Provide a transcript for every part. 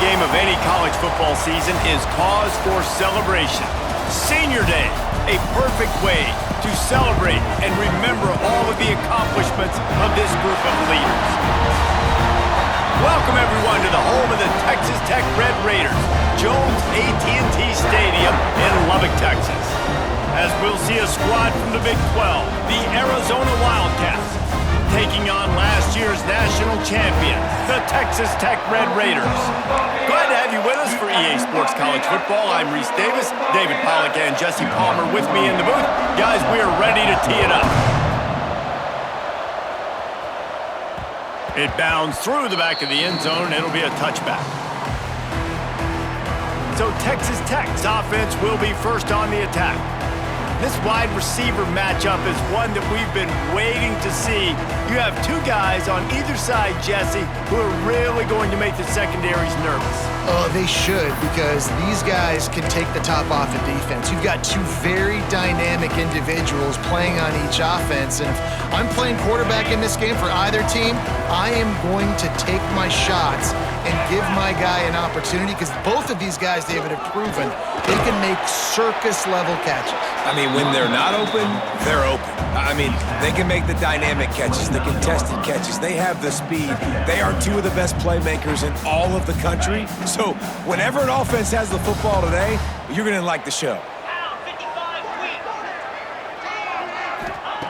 game of any college football season is cause for celebration. Senior Day, a perfect way to celebrate and remember all of the accomplishments of this group of leaders. Welcome, everyone, to the home of the Texas Tech Red Raiders, Jones AT&T Stadium in Lubbock, Texas. As we'll see a squad from the Big 12, the Arizona Wildcats, taking on last year's national champion, the Texas Tech Red Raiders. Glad to have you with us for EA Sports College Football. I'm Reese Davis, David Pollack and Jesse Palmer with me in the booth. Guys, we are ready to tee it up. It bounds through the back of the end zone. It'll be a touchback. So Texas Tech's offense will be first on the attack. This wide receiver matchup is one that we've been waiting to see. You have two guys on either side, Jesse, who are really going to make the secondaries nervous. Oh, they should, because these guys can take the top off the defense. You've got two very dynamic individuals playing on each offense, and if I'm playing quarterback in this game for either team, I am going to take my shots and give my guy an opportunity, because both of these guys, David, have proven they can make circus-level catches. I mean, when they're not open, they're open. I mean, they can make the dynamic catches, the contested catches. They have the speed. They are two of the best playmakers in all of the country. So whenever an offense has the football today, you're going to like the show.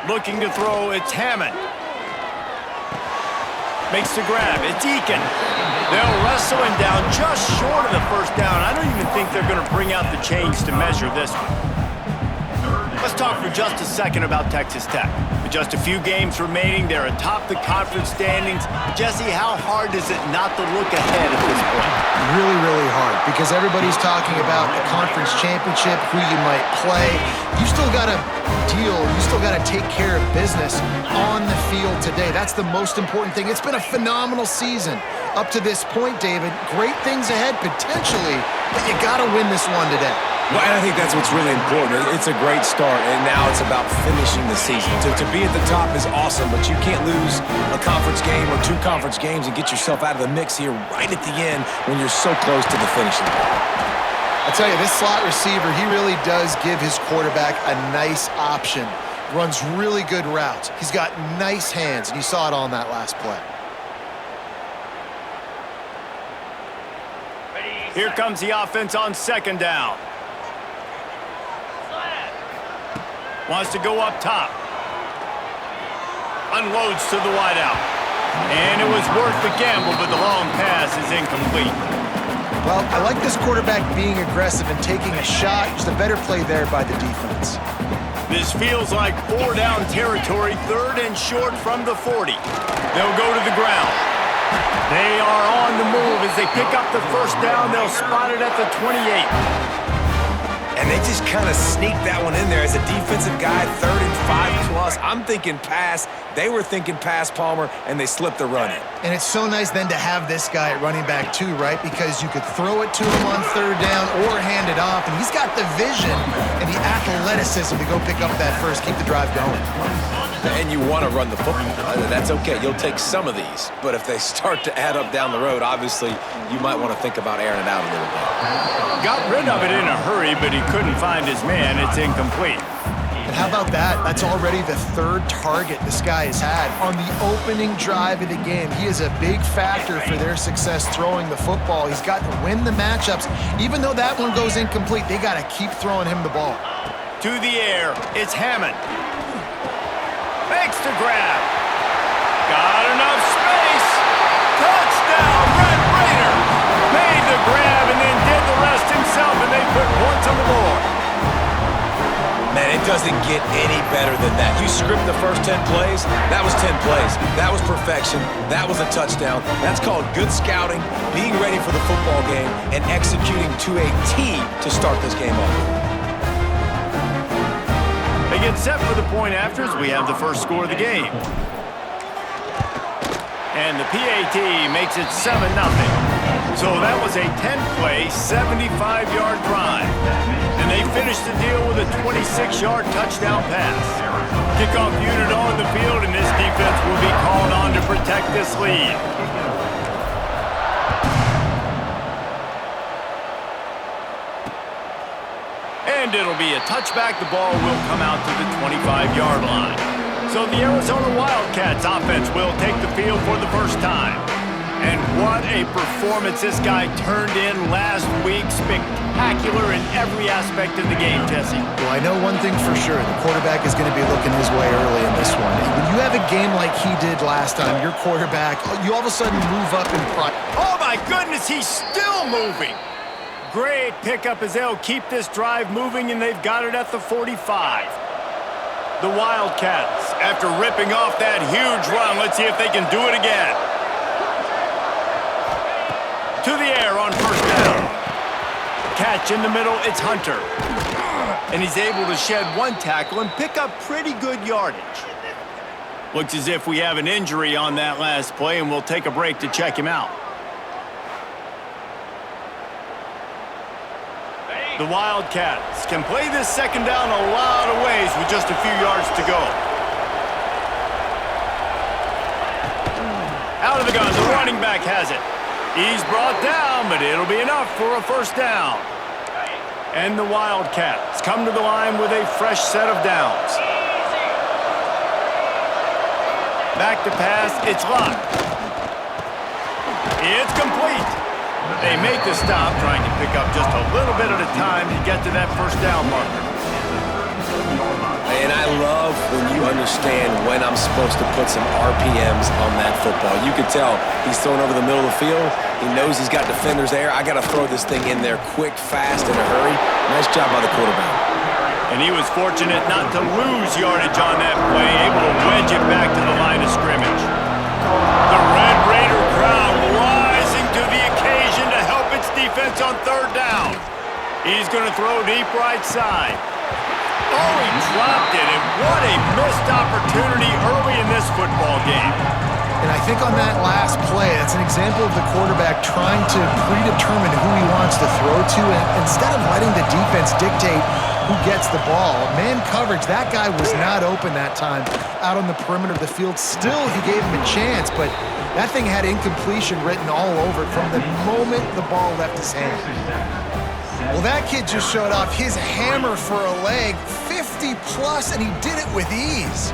Looking to throw, it's Hammond. Makes the grab, it's Eakin. They'll wrestle him down just short of the first down. I don't even think they're going to bring out the chains to measure this one. Let's talk for just a second about Texas Tech. With just a few games remaining, they're atop the conference standings. Jesse, how hard is it not to look ahead at this point? Really, really hard, because everybody's talking about the conference championship, who you might play. You still got to deal, you still got to take care of business on the field today. That's the most important thing. It's been a phenomenal season up to this point, David. Great things ahead, potentially, but you got to win this one today. Well, and I think that's what's really important. It's a great start, and now it's about finishing the season. To be at the top is awesome, but you can't lose a conference game or two conference games and get yourself out of the mix here right at the end when you're so close to the finishing line. I tell you, this slot receiver, he really does give his quarterback a nice option. Runs really good routes. He's got nice hands, and you saw it on that last play. Here comes the offense on second down. Wants to go up top. Unloads to the wideout. And it was worth the gamble, but the long pass is incomplete. Well, I like this quarterback being aggressive and taking a shot. Just a better play there by the defense. This feels like 4-down territory, third and short from the 40. They'll go to the ground. They are on the move. As they pick up the first down, they'll spot it at the 28. And they just kind of sneaked that one in there as a defensive guy, 3rd and 5+. I'm thinking pass. They were thinking pass, Palmer, and they slipped the run in. And it's so nice then to have this guy at running back too, right? Because you could throw it to him on 3rd down or hand it off, and he's got the vision and the athleticism to go pick up that first, keep the drive going. And you want to run the football. That's okay. You'll take some of these. But if they start to add up down the road, obviously, you might want to think about airing it out a little bit. Got rid of it in a hurry, but he couldn't find his man. It's incomplete. And how about that? That's already the 3rd target this guy has had on the opening drive of the game. He is a big factor for their success throwing the football. He's got to win the matchups. Even though that one goes incomplete, they got to keep throwing him the ball. To the air, it's Hammond. Makes the grab. Got enough space. Touchdown, Red Raider. Made the grab and then did the rest himself, and they put points on the board. Man, it doesn't get any better than that. You script the first 10 plays, that was 10 plays. That was perfection. That was a touchdown. That's called good scouting, being ready for the football game, and executing to a T to start this game off. They get set for the point after as we have the first score of the game. And the PAT makes it 7-0. So that was a 10-play, 75-yard drive. And they finished the deal with a 26-yard touchdown pass. Kickoff unit on the field, and this defense will be called on to protect this lead. And it'll be a touchback. The ball will come out to the 25-yard line. So the Arizona Wildcats offense will take the field for the first time. And what a performance this guy turned in last week. Spectacular in every aspect of the game, Jesse. Well, I know one thing for sure. The quarterback is going to be looking his way early in this one. And when you have a game like he did last time, your quarterback, you all of a sudden move up in pride. Oh, my goodness, he's still moving. Great pickup as they'll keep this drive moving, and they've got it at the 45. The Wildcats, after ripping off that huge run, let's see if they can do it again. To the air on first down. Catch in the middle, it's Hunter. And he's able to shed one tackle and pick up pretty good yardage. Looks as if we have an injury on that last play, and we'll take a break to check him out. The Wildcats can play this second down a lot of ways with just a few yards to go. Out of the gun, the running back has it. He's brought down, but it'll be enough for a first down. And the Wildcats come to the line with a fresh set of downs. Back to pass, it's locked. It's complete. They make the stop, trying to pick up just a little bit at a time to get to that first down marker. And I love when you understand when I'm supposed to put some RPMs on that football. You can tell he's throwing over the middle of the field. He knows he's got defenders there. I got to throw this thing in there quick, fast, in a hurry. Nice job by the quarterback. And he was fortunate not to lose yardage on that play, able to wedge it back to the line of scrimmage. The Red Raider crowd rising to the occasion to help its defense on third down. He's going to throw deep right side. Oh, he dropped it, and what a missed opportunity early in this football game. And I think on that last play, it's an example of the quarterback trying to predetermine who he wants to throw to, and instead of letting the defense dictate who gets the ball. Man coverage, that guy was not open that time out on the perimeter of the field. Still, he gave him a chance, but that thing had incompletion written all over it from the moment the ball left his hand. Well, that kid just showed off his hammer for a leg, 50 plus, and he did it with ease.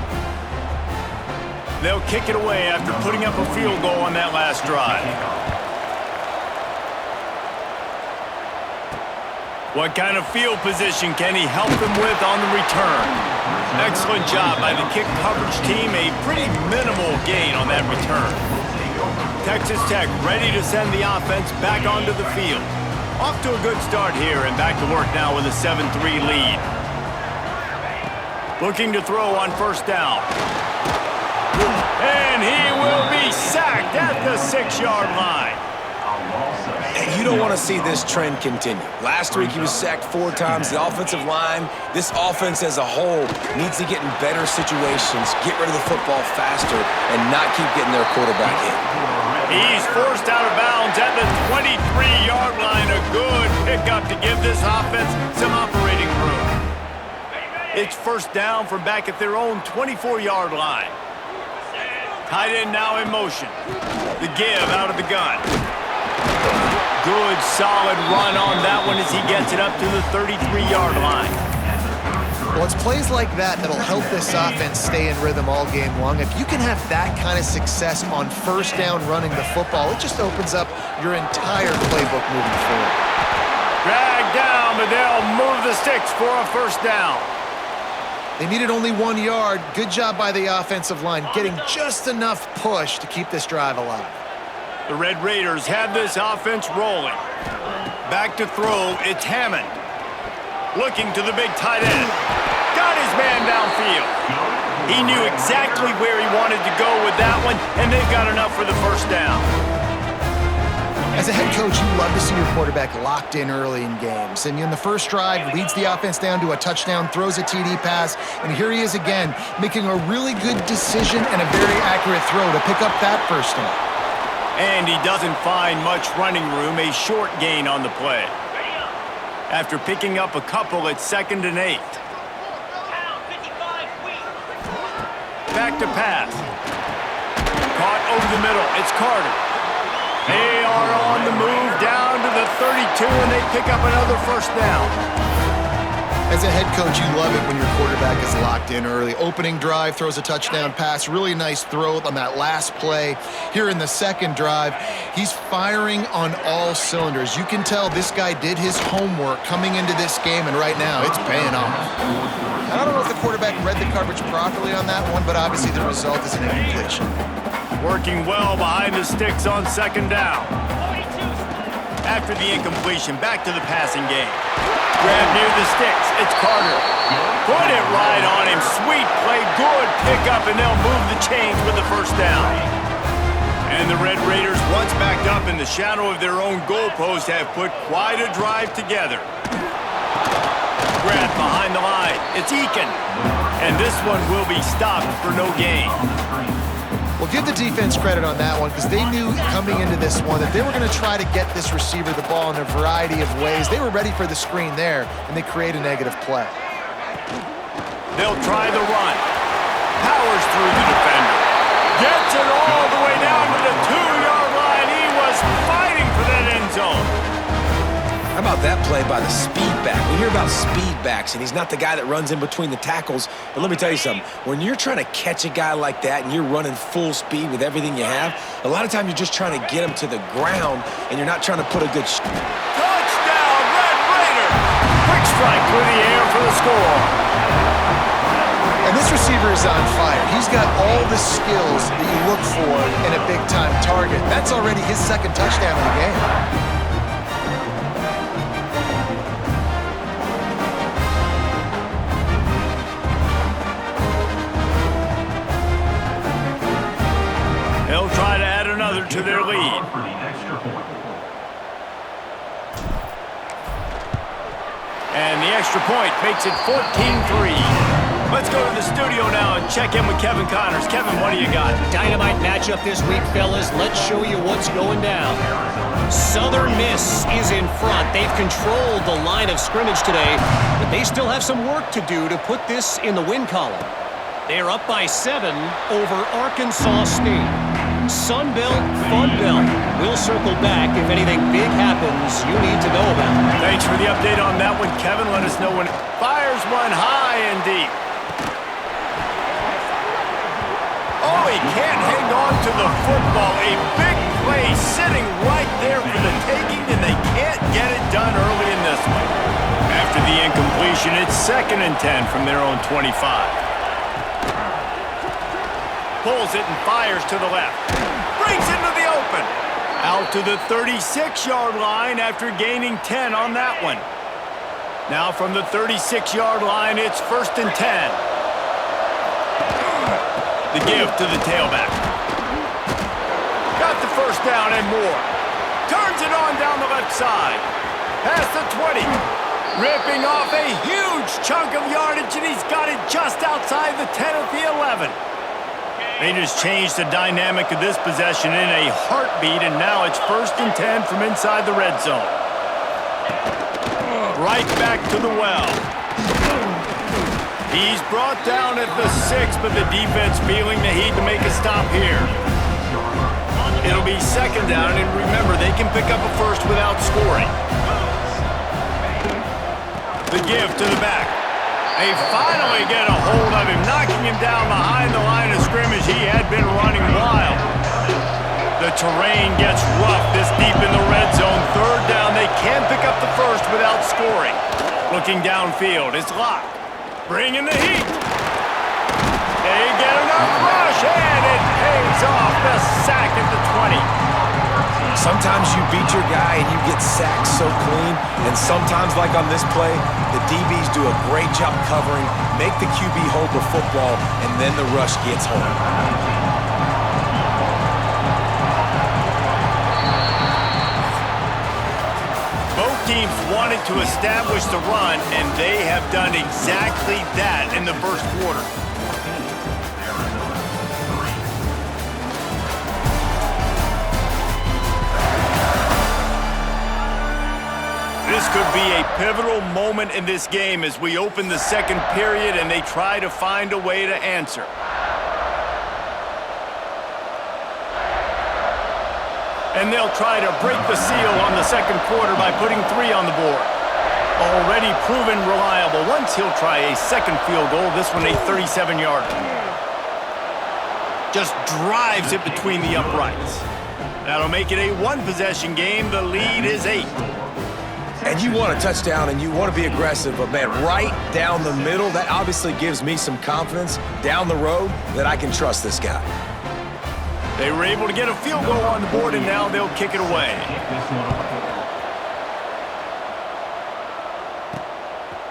They'll kick it away after putting up a field goal on that last drive. What kind of field position can he help them with on the return? Excellent job by the kick coverage team. A pretty minimal gain on that return. Texas Tech ready to send the offense back onto the field. Off to a good start here and back to work now with a 7-3 lead. Looking to throw on first down. And he will be sacked at the 6-yard line. And you don't want to see this trend continue. Last week he was sacked 4 times. The offensive line, this offense as a whole, needs to get in better situations, get rid of the football faster, and not keep getting their quarterback hit. He's forced out of bounds at the 23-yard line. A good pickup to give this offense some operating room. It's first down from back at their own 24-yard line. Tight end now in motion. The give out of the gun. Good, solid run on that one as he gets it up to the 33-yard line. Well, it's plays like that that'll help this offense stay in rhythm all game long. If you can have that kind of success on first down running the football, it just opens up your entire playbook moving forward. Dragged down, but they'll move the sticks for a first down. They needed only 1 yard. Good job by the offensive line, getting just enough push to keep this drive alive. The Red Raiders have this offense rolling. Back to throw, it's Hammond. Looking to the big tight end. Got his man downfield. He knew exactly where he wanted to go with that one, and they've got enough for the first down. As a head coach, you love to see your quarterback locked in early in games. And in the first drive, leads the offense down to a touchdown, throws a TD pass, and here he is again, making a really good decision and a very accurate throw to pick up that first down. And he doesn't find much running room, a short gain on the play. After picking up a couple at 2nd and 8. Back to pass. Caught over the middle, it's Carter. They are on the move down to the 32, and they pick up another first down. As a head coach, you love it when your quarterback is locked in early. Opening drive, throws a touchdown pass, really nice throw on that last play. Here in the second drive, he's firing on all cylinders. You can tell this guy did his homework coming into this game, and right now it's paying off. I don't know if the quarterback read the coverage properly on that one, but obviously the result is an incompletion. Working well behind the sticks on second down. After the incompletion, back to the passing game. Grab near the sticks. It's Carter. Put it right on him. Sweet play. Good pickup, and they'll move the chains with the first down. And the Red Raiders, once backed up in the shadow of their own goalpost, have put quite a drive together. Grab behind the line. It's Eakin. And this one will be stopped for no gain. Well, give the defense credit on that one because they knew coming into this one that they were going to try to get this receiver the ball in a variety of ways. They were ready for the screen there, and they create a negative play. They'll try the run. Powers through the defender. Gets it all the way down to the 2-yard line. He was fighting for that end zone. How about that play by the speed back? We hear about speed backs, and he's not the guy that runs in between the tackles. But let me tell you something. When you're trying to catch a guy like that and you're running full speed with everything you have, a lot of times you're just trying to get him to the ground, and you're not trying to put a good Touchdown, Red Raiders! Quick strike through the air for the score. And this receiver is on fire. He's got all the skills that you look for in a big-time target. That's already his second touchdown of the game. They'll try to add another to their lead. And the extra point makes it 14-3. Let's go to the studio now and check in with Kevin Connors. Kevin, what do you got? Dynamite matchup this week, fellas. Let's show you what's going down. Southern Miss is in front. They've controlled the line of scrimmage today, but they still have some work to do to put this in the win column. They're up by 7 over Arkansas State. Sun Belt, Fun Belt. We'll circle back if anything big happens you need to know about. Thanks for the update on that one, Kevin. Let us know when it fires one high and deep. Oh, he can't hang on to the football. A big play sitting right there for the taking, and they can't get it done early in this one. After the incompletion, it's 2nd and 10 from their own 25. Pulls it and fires to the left. Brings it into the open. Out to the 36-yard line after gaining 10 on that one. Now from the 36-yard line, it's 1st and 10. The give to the tailback. Got the first down and more. Turns it on down the left side. Past the 20. Ripping off a huge chunk of yardage, and he's got it just outside the 10 at the 11. They just changed the dynamic of this possession in a heartbeat, and now it's 1st and 10 from inside the red zone. Right back to the well. He's brought down at the 6, but the defense feeling the heat to make a stop here. It'll be 2nd down, and remember, they can pick up a first without scoring. The give to the back. They finally get a hold of him, knocking him down behind the line of scrimmage. He had been running wild. The terrain gets rough this deep in the red zone. 3rd down, they can't pick up the first without scoring. Looking downfield, it's locked. Bringing the heat. They get enough rush, and it pays off. The sack at the 20. Sometimes you beat your guy and you get sacked so clean, and sometimes, like on this play, the DBs do a great job covering, make the QB hold the football, and then the rush gets home. Both teams wanted to establish the run, and they have done exactly that in the first quarter. This could be a pivotal moment in this game as we open the second period and they try to find a way to answer. And they'll try to break the seal on the second quarter by putting 3 on the board. Already proven reliable. Once he'll try a second field goal, this one a 37-yarder. Just drives it between the uprights. That'll make it a one-possession game. The lead is 8. And you want a touchdown and you want to be aggressive, but man, right down the middle, that obviously gives me some confidence down the road that I can trust this guy. They were able to get a field goal on the board, and now they'll kick it away.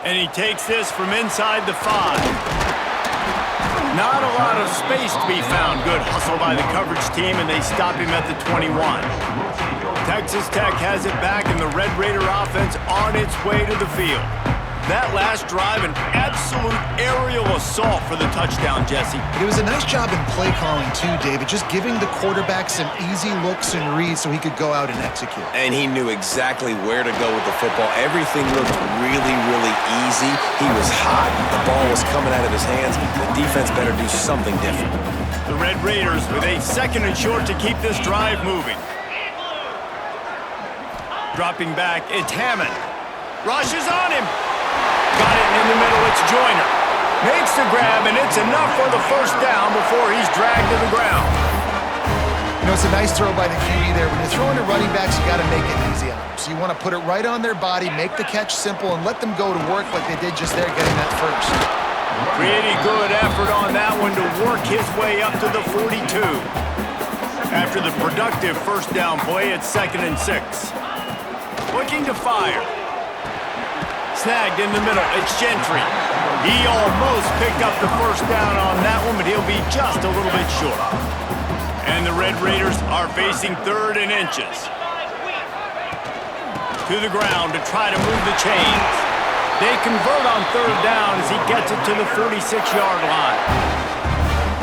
And he takes this from inside the 5. Not a lot of space to be found. Good hustle by the coverage team, and they stop him at the 21. Texas Tech has it back, and the Red Raider offense on its way to the field. That last drive, an absolute aerial assault for the touchdown, Jesse. It was a nice job in play calling too, David, just giving the quarterback some easy looks and reads so he could go out and execute. And he knew exactly where to go with the football. Everything looked really, really easy. He was hot. The ball was coming out of his hands. The defense better do something different. The Red Raiders with a 2nd and short to keep this drive moving. Dropping back, it's Hammond. Rushes on him. Got it in the middle, it's Joyner. Makes the grab, and it's enough for the first down before he's dragged to the ground. You know, it's a nice throw by the QB there. When you're throwing to running backs, you got to make it easy on them. So you want to put it right on their body, make the catch simple, and let them go to work like they did just there, getting that first. Pretty good effort on that one to work his way up to the 42. After the productive first down play, it's 2nd and 6. Looking to fire. Snagged in the middle, it's Gentry. He almost picked up the first down on that one, but he'll be just a little bit short. And the Red Raiders are facing 3rd and inches. To the ground to try to move the chains. They convert on 3rd down as he gets it to the 46-yard line.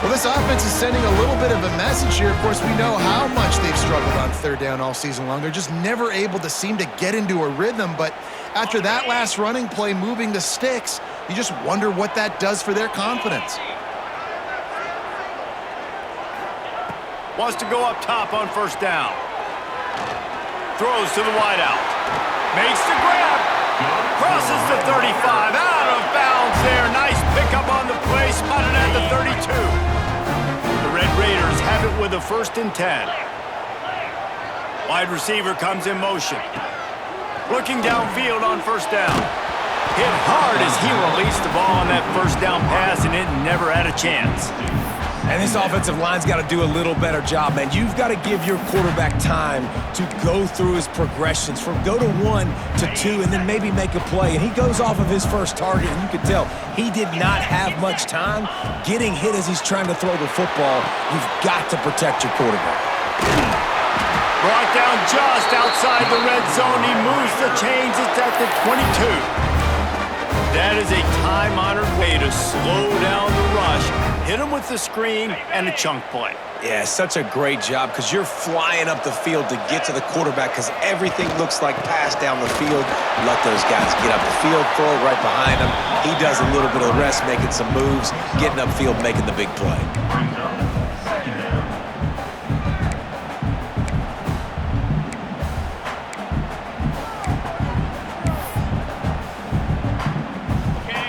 Well, this offense is sending a little bit of a message here. Of course, we know how much they've struggled on 3rd down all season long. They're just never able to seem to get into a rhythm, but after that last running play moving the sticks, you just wonder what that does for their confidence. Wants to go up top on 1st down. Throws to the wideout. Makes the grab. Crosses the 35. Out of bounds there. Nice pickup on the play. Spotted at the 32. The Red Raiders have it with a 1st and 10. Wide receiver comes in motion. Looking downfield on 1st down. Hit hard as he released the ball on that 1st down pass, and it never had a chance. And this offensive line's got to do a little better job, man. You've got to give your quarterback time to go through his progressions from go to 1 to 2 and then maybe make a play. And he goes off of his first target, and you can tell he did not have much time getting hit as he's trying to throw the football. You've got to protect your quarterback. Brought down just outside the red zone. He moves the chains. It's at the 22. That is a time-honored way to slow down the rush. Hit him with the screen and a chunk play. Yeah, such a great job because you're flying up the field to get to the quarterback because everything looks like pass down the field. Let those guys get up the field, throw it right behind him. He does a little bit of the rest, making some moves, getting upfield, making the big play.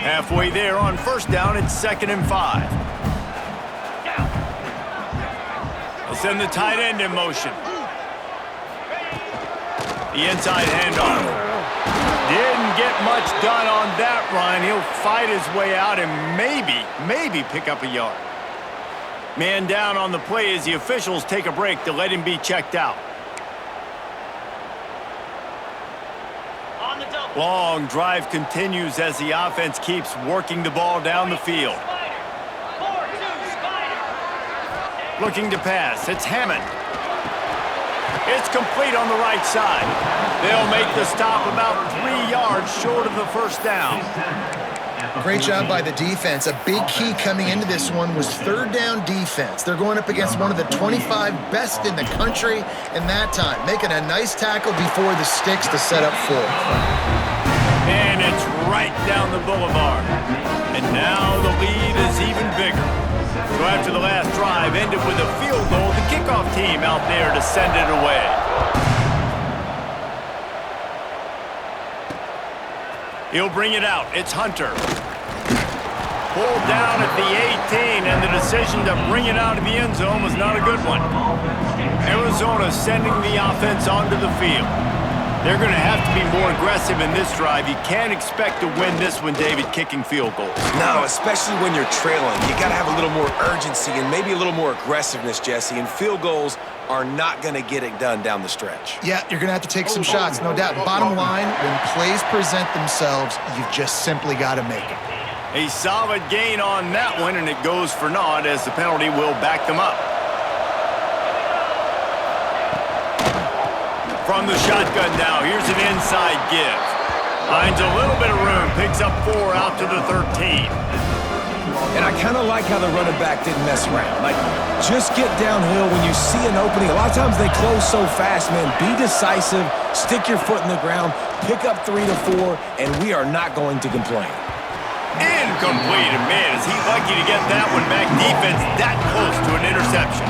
Halfway there on 1st down, it's 2nd and 5. They'll send the tight end in motion. The inside handoff. Didn't get much done on that run. He'll fight his way out and maybe pick up a yard. Man down on the play as the officials take a break to let him be checked out. Long drive continues as the offense keeps working the ball down the field. Looking to pass, it's Hammond. It's complete on the right side. They'll make the stop about 3 yards short of the 1st down. Great job by the defense. A big key coming into this one was 3rd down defense. They're going up against one of the 25 best in the country in that time, making a nice tackle before the sticks to set up 4th. And it's right down the boulevard. And now the lead is even bigger. So after the last drive ended with a field goal, the kickoff team out there to send it away. He'll bring it out. It's Hunter. Pulled down at the 18, and the decision to bring it out of the end zone was not a good one. Arizona sending the offense onto the field. They're going to have to be more aggressive in this drive. You can't expect to win this one, David, kicking field goals. No, especially when you're trailing. You got to have a little more urgency and maybe a little more aggressiveness, Jesse, and field goals are not going to get it done down the stretch. Yeah, you're going to have to take some shots, no doubt. Bottom line, when plays present themselves, you've just simply got to make them. A solid gain on that one, and it goes for naught as the penalty will back them up. From the shotgun now, here's an inside give. Finds a little bit of room, picks up 4 out to the 13. And I kind of like how the running back didn't mess around. Like, just get downhill when you see an opening. A lot of times they close so fast, man. Be decisive, stick your foot in the ground, pick up 3 to 4, and we are not going to complain. Incomplete, and man, is he lucky to get that one back. Defense that close to an interception.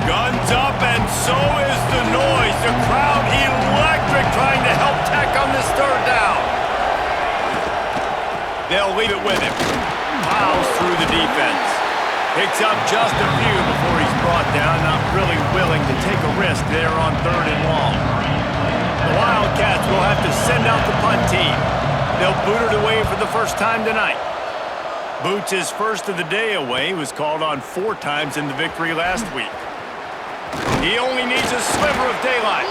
Guns up, and so is the noise. The crowd electric trying to help Tech on this third down. They'll leave it with him. Piles through the defense. Picks up just a few before he's brought down. Not really willing to take a risk there on 3rd and long. The Wildcats will have to send out the punt team. They'll boot it away for the first time tonight. Boots his first of the day away. Was called on 4 times in the victory last week. He only needs a sliver of daylight.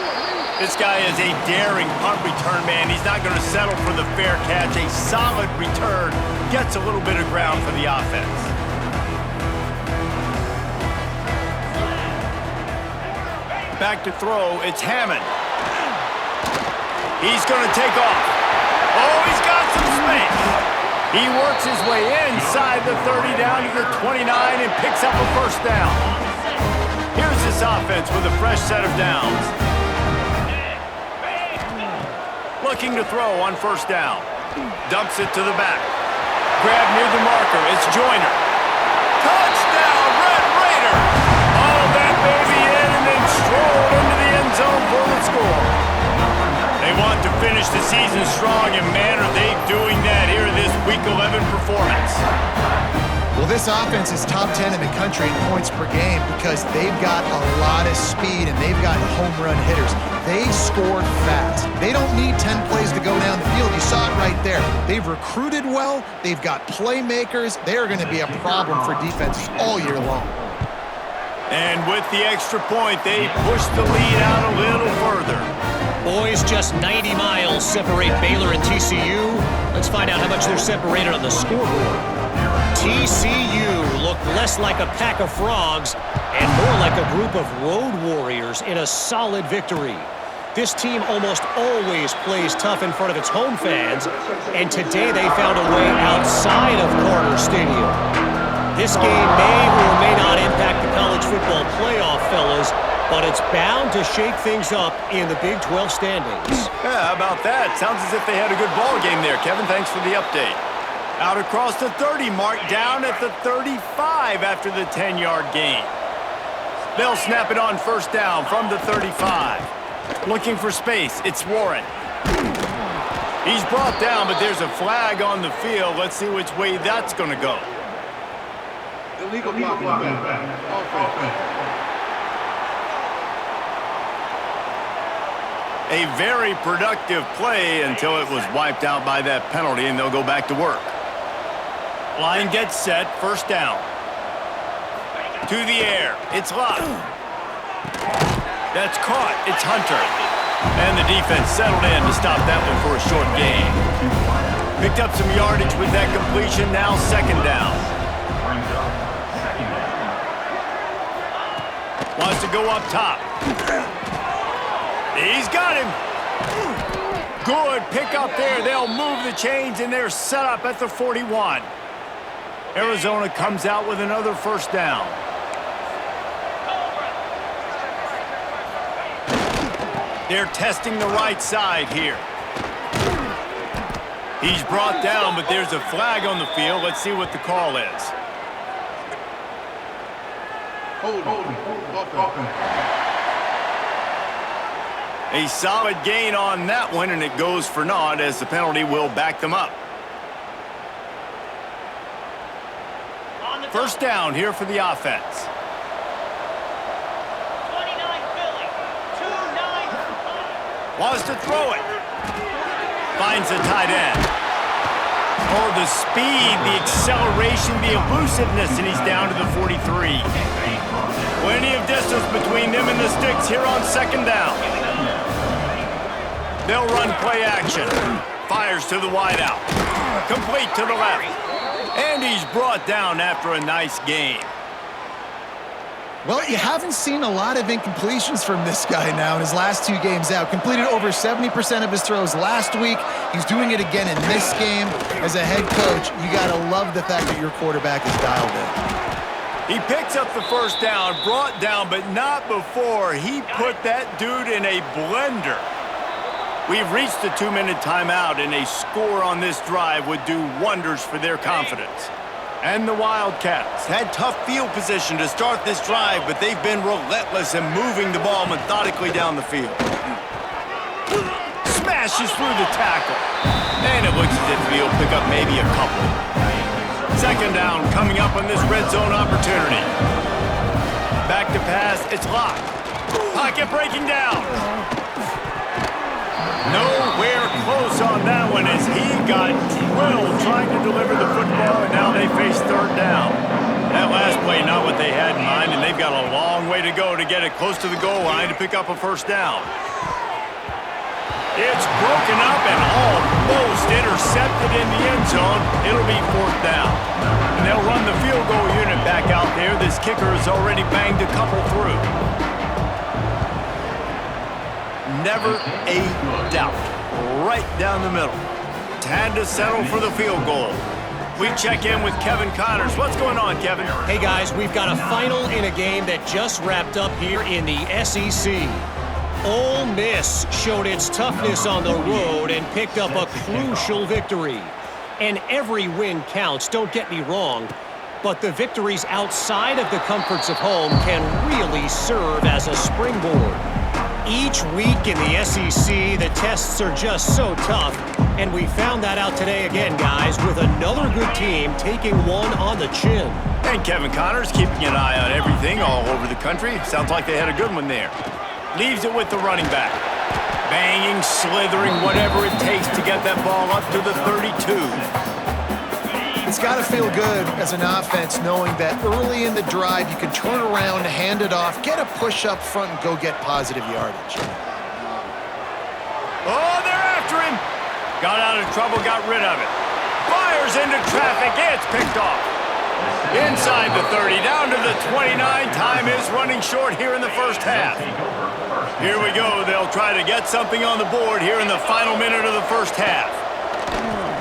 This guy is a daring punt return man. He's not going to settle for the fair catch. A solid return gets a little bit of ground for the offense. Back to throw, it's Hammond. He's going to take off. Oh, he's got some space. He works his way inside the 30 down to the 29 and picks up a first down. Here's this offense with a fresh set of downs. Looking to throw on first down. Dumps it to the back. Grab near the marker. It's Joyner. Touchdown, Red Raiders! All that baby in and then strolled into the end zone for the score. They want to finish the season strong, and man, are they doing that here in this Week 11 performance. Well, this offense is top 10 in the country in points per game because they've got a lot of speed and they've got home run hitters. They score fast. They don't need 10 plays to go down the field. You saw it right there. They've recruited well. They've got playmakers. They are going to be a problem for defenses all year long. And with the extra point, they push the lead out a little further. Boys, just 90 miles separate Baylor and TCU. Let's find out how much they're separated on the scoreboard. TCU looked less like a pack of frogs and more like a group of road warriors in a solid victory. This team almost always plays tough in front of its home fans, and today they found a way outside of Carter Stadium. This game may or may not impact the college football playoff, fellas, but it's bound to shake things up in the Big 12 standings. Yeah, how about that? Sounds as if they had a good ball game there, Kevin. Thanks for the update. Out across the 30 mark, down at the 35 after the 10-yard gain. They'll snap it on first down from the 35. Looking for space, it's Warren. He's brought down, but there's a flag on the field. Let's see which way that's going to go. Illegal blocking. A very productive play until it was wiped out by that penalty, and they'll go back to work. Line gets set, first down. To the air, it's Lott. That's caught, it's Hunter. And the defense settled in to stop that one for a short gain. Picked up some yardage with that completion, now second down. Wants to go up top. He's got him. Good pick up there. They'll move the chains, and they're set up at the 41. Arizona comes out with another first down. They're testing the right side here. He's brought down, but there's a flag on the field. Let's see what the call is. A solid gain on that one, and it goes for naught as the penalty will back them up. First down here for the offense. 29 Philly, 2-9. Wants to throw it. Finds the tight end. Oh, the speed, the acceleration, the elusiveness, and he's down to the 43. Plenty of distance between them and the sticks here on second down. They'll run play action. Fires to the wideout. Complete to the left. And he's brought down after a nice game. Well, you haven't seen a lot of incompletions from this guy now in his last 2 games out. Completed over 70% of his throws last week. He's doing it again in this game. As a head coach, you got to love the fact that your quarterback is dialed in. He picks up the first down, brought down, but not before he put that dude in a blender. We've reached the 2-minute timeout, and a score on this drive would do wonders for their confidence. And the Wildcats had tough field position to start this drive, but they've been relentless in moving the ball methodically down the field. Smashes through the tackle. And it looks as if he'll pick up maybe a couple. Second down coming up on this red zone opportunity. Back to pass, it's locked. Pocket breaking down. Nowhere close on that one as he got drilled trying to deliver the football, and now they face third down. That last play, not what they had in mind, and they've got a long way to go to get it close to the goal line to pick up a first down. It's broken up and almost intercepted in the end zone. It'll be fourth down. And they'll run the field goal unit back out there. This kicker has already banged a couple through. Never a doubt. Right down the middle. Time to settle for the field goal. We check in with Kevin Connors. What's going on, Kevin? Hey, guys, we've got a final in a game that just wrapped up here in the SEC. Ole Miss showed its toughness on the road and picked up a crucial victory. And every win counts, don't get me wrong, but the victories outside of the comforts of home can really serve as a springboard. Each week in the SEC, the tests are just so tough, and we found that out today again, guys, with another good team taking one on the chin. And Kevin Connors keeping an eye on everything all over the country. Sounds like they had a good one there. Leaves it with the running back. Banging, slithering, whatever it takes to get that ball up to the 32. It's got to feel good as an offense knowing that early in the drive you can turn around, hand it off, get a push up front, and go get positive yardage. Oh, they're after him. Got out of trouble, got rid of it. Fires into traffic. It's picked off. Inside the 30, down to the 29. Time is running short here in the first half. Here we go. They'll try to get something on the board here in the final minute of the first half.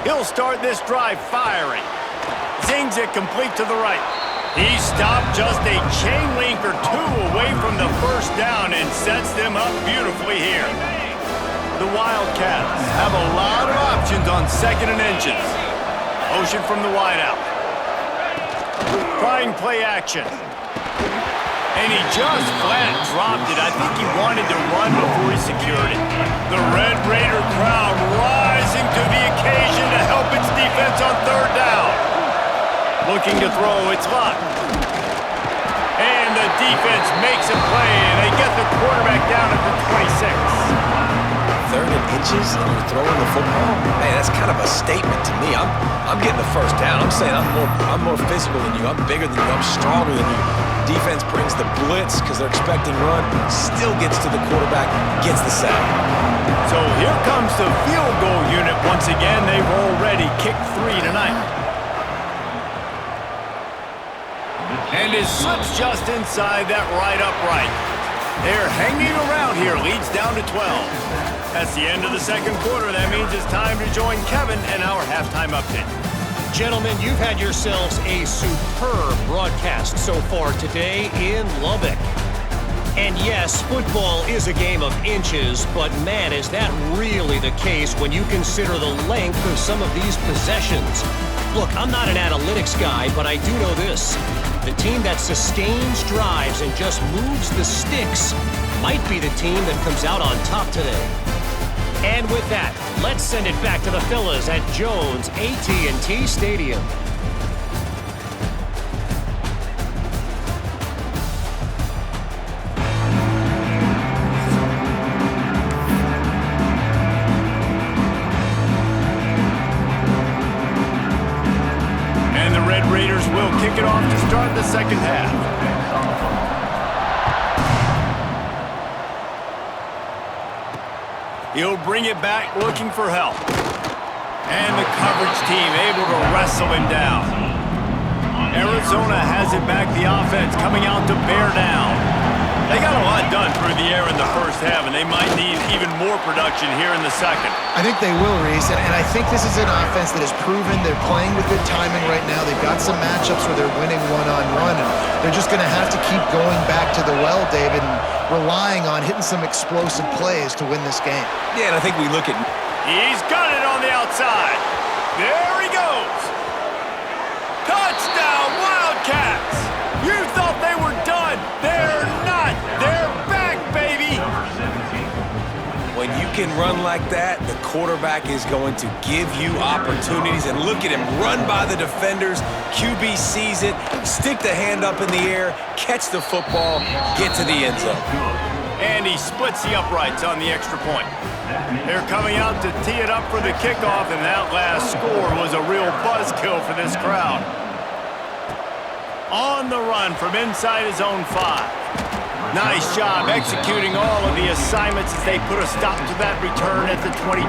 He'll start this drive firing. Zings it complete to the right. He stopped just a chain link or two away from the first down and sets them up beautifully here. The Wildcats have a lot of options on second and inches. Motion from the wideout. Trying play action. And he just flat dropped it. I think he wanted to run before he secured it. The Red Raider crowd rising to the occasion to help its defense on third down. Looking to throw, it's locked. And the defense makes a play, and they get the quarterback down at the 26. Third and inches, and you're throwing the football? Man, that's kind of a statement to me. I'm getting the first down. I'm saying I'm more physical than you. I'm bigger than you. I'm stronger than you. Defense brings the blitz because they're expecting run. Still gets to the quarterback, gets the sack. So here comes the field goal unit once again. They've already kicked 3 tonight. And it slips just inside that right upright. They're hanging around here. Leads down to 12. That's the end of the second quarter. That means it's time to join Kevin and our halftime update. Gentlemen, you've had yourselves a superb broadcast so far today in Lubbock. And yes, football is a game of inches, but man, is that really the case when you consider the length of some of these possessions. Look, I'm not an analytics guy, but I do know this. The team that sustains drives and just moves the sticks might be the team that comes out on top today. And with that, let's send it back to the fellas at Jones AT&T Stadium. And the Red Raiders will kick it off to start the second half. He'll bring it back looking for help. And the coverage team able to wrestle him down. Arizona has it back, the offense coming out to bear down. They got a lot done through the air in the first half, and they might need even more production here in the second. I think they will, Reese, and I think this is an offense that has proven they're playing with good timing right now. They've got some matchups where they're winning one-on-one, and they're just going to have to keep going back to the well, David, and relying on hitting some explosive plays to win this game. Yeah, and I think we look at... He's got it on the outside. There he goes. Touchdown, Wildcats! You thought they were done. They're not. They're back, baby. When you can run like that, the quarterback is going to give you opportunities. And look at him run by the defenders. QB sees it, stick the hand up in the air, catch the football, get to the end zone. And he splits the uprights on the extra point. They're coming out to tee it up for the kickoff, and that last score was a real buzzkill for this crowd. On the run from inside his own 5. Nice job executing all of the assignments as they put a stop to that return at the 22.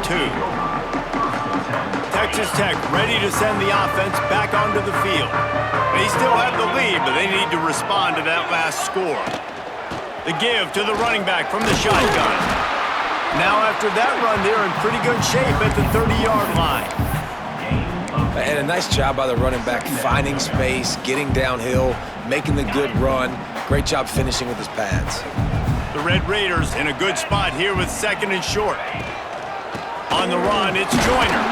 Texas Tech ready to send the offense back onto the field. They still have the lead, but they need to respond to that last score. The give to the running back from the shotgun. Now after that run, they're in pretty good shape at the 30-yard line. And a nice job by the running back, finding space, getting downhill, making the good run. Great job finishing with his pads. The Red Raiders in a good spot here with second and short. On the run, it's Joyner.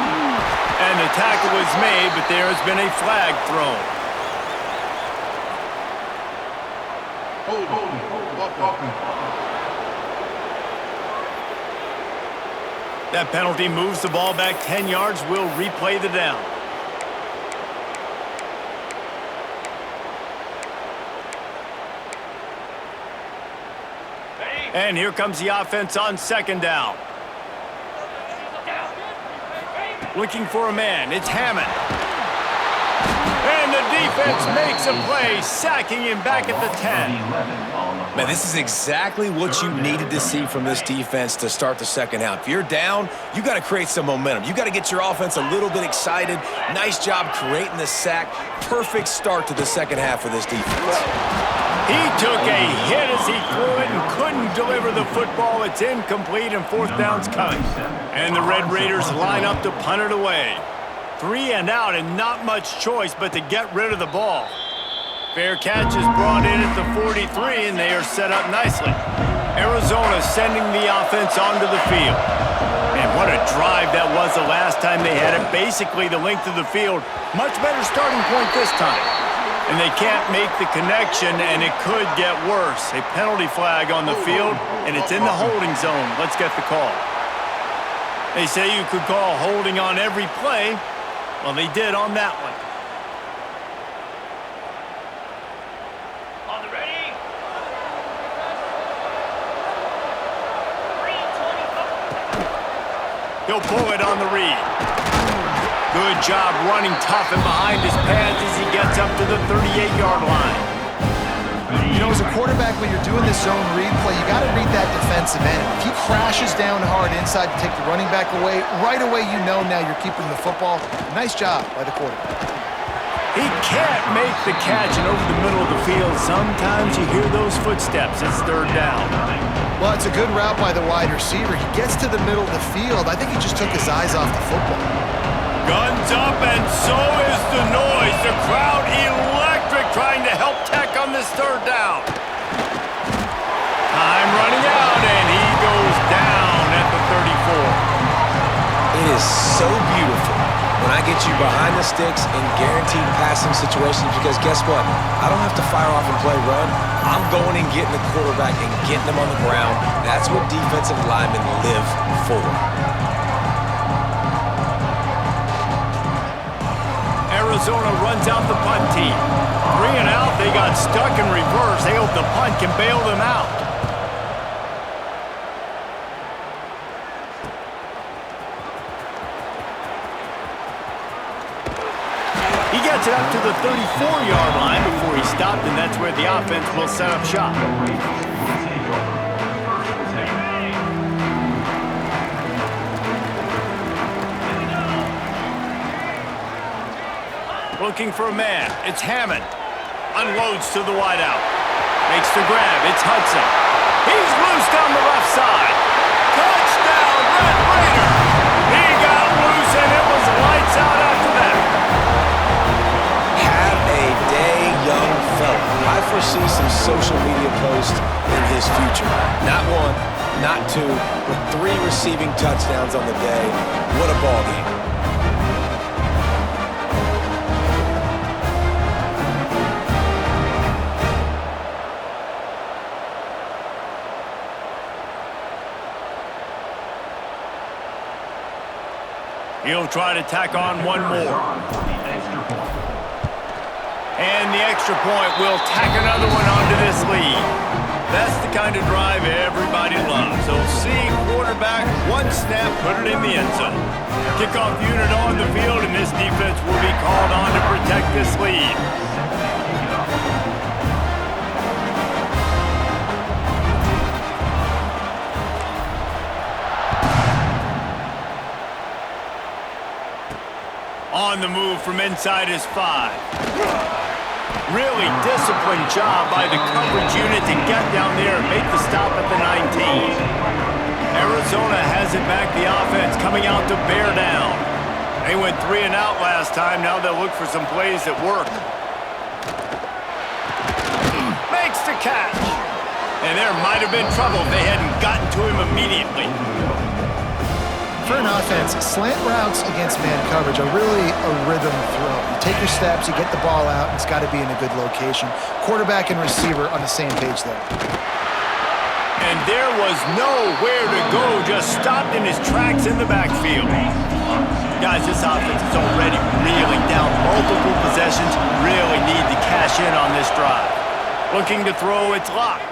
And the tackle was made, but there has been a flag thrown. That penalty moves the ball back 10 yards. We'll replay the down. And here comes the offense on second down. Looking for a man. It's Hammond. And the defense makes a play, sacking him back at the 10. Man, this is exactly what you needed to see from this defense to start the second half. If you're down, you got to create some momentum. You got to get your offense a little bit excited. Nice job creating the sack. Perfect start to the second half for this defense. He took a hit as he threw it and couldn't deliver the football. It's incomplete and fourth down's coming. And the Red Raiders line up to punt it away. 3 and out and not much choice but to get rid of the ball. Fair catch is brought in at the 43 and they are set up nicely. Arizona sending the offense onto the field. And what a drive that was the last time they had it. Basically the length of the field. Much better starting point this time. And they can't make the connection, and it could get worse. A penalty flag on the field, and it's in the holding zone. Let's get the call. They say you could call holding on every play. Well, they did on that one. On the ready. He'll pull it on the read. Good job running tough and behind his pads as he gets up to the 38-yard line. You know, as a quarterback, when you're doing this zone read play, you got to read that defensive end. If he crashes down hard inside to take the running back away, right away you know now you're keeping the football. Nice job by the quarterback. He can't make the catch, and over the middle of the field, sometimes you hear those footsteps. It's third down. Well, it's a good route by the wide receiver. He gets to the middle of the field. I think he just took his eyes off the football. Guns up, and so is the noise. The crowd electric trying to help Tech on this third down. Time running out, and he goes down at the 34. It is so beautiful when I get you behind the sticks in guaranteed passing situations, because guess what? I don't have to fire off and play run. I'm going and getting the quarterback and getting them on the ground. That's what defensive linemen live for. Arizona runs out the punt team. 3 and out, they got stuck in reverse. They hope the punt can bail them out. He gets it up to the 34-yard line before he stopped, and that's where the offense will set up shop. Looking for a man. It's Hammond. Unloads to the wideout. Makes the grab. It's Hudson. He's loose down the left side. Touchdown, Red Raider! He got loose, and it was lights out after that. Have a day, young fella. I foresee some social media posts in his future. Not one, not two, but 3 receiving touchdowns on the day. What a ball game. He'll try to tack on one more. And the extra point will tack another one onto this lead. That's the kind of drive everybody loves. So see quarterback, one snap, put it in the end zone. Kickoff unit on the field, and this defense will be called on to protect this lead. On the move from inside his 5. Really disciplined job by the coverage unit to get down there and make the stop at the 19. Arizona has it back, the offense coming out to bear down. They went 3 and out last time. Now they'll look for some plays that work. Makes the catch. And there might have been trouble if they hadn't gotten to him immediately. For an offense, slant routes against man coverage are really a rhythm throw. You take your steps, you get the ball out, and it's got to be in a good location. Quarterback and receiver on the same page there. And there was nowhere to go, just stopped in his tracks in the backfield. Guys, this offense is already reeling down multiple possessions, really need to cash in on this drive. Looking to throw, it's locked.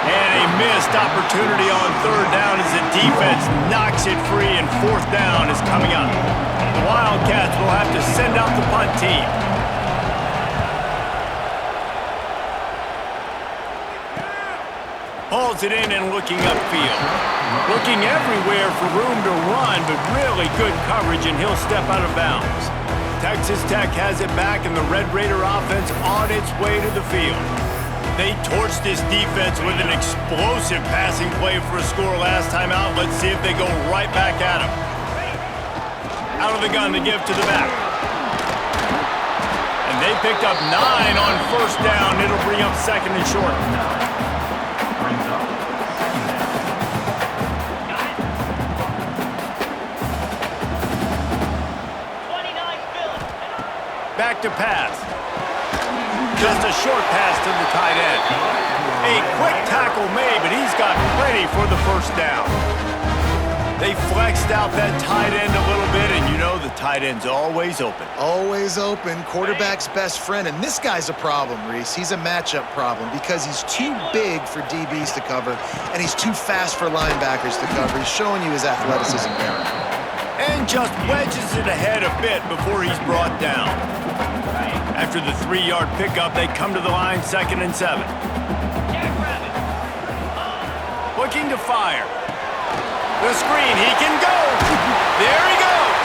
And a missed opportunity on 3rd down as the defense knocks it free, and 4th down is coming up. The Wildcats will have to send out the punt team. Hauls it in and looking upfield. Looking everywhere for room to run, but really good coverage, and he'll step out of bounds. Texas Tech has it back, and the Red Raider offense on its way to the field. They torched this defense with an explosive passing play for a score last time out. Let's see if they go right back at him. Out of the gun to give to the back. And they picked up 9 on 1st down. It'll bring up 2nd and short. Back to pass. Just a short pass to the tight end. A quick tackle made, but he's got plenty for the 1st down. They flexed out that tight end a little bit, and you know the tight end's always open. Always open, quarterback's best friend, and this guy's a problem, Reese. He's a matchup problem because he's too big for DBs to cover, and he's too fast for linebackers to cover. He's showing you his athleticism there. And just wedges it ahead a bit before he's brought down. After the 3-yard pickup, they come to the line, 2nd and 7. Looking to fire. The screen, he can go. There he goes.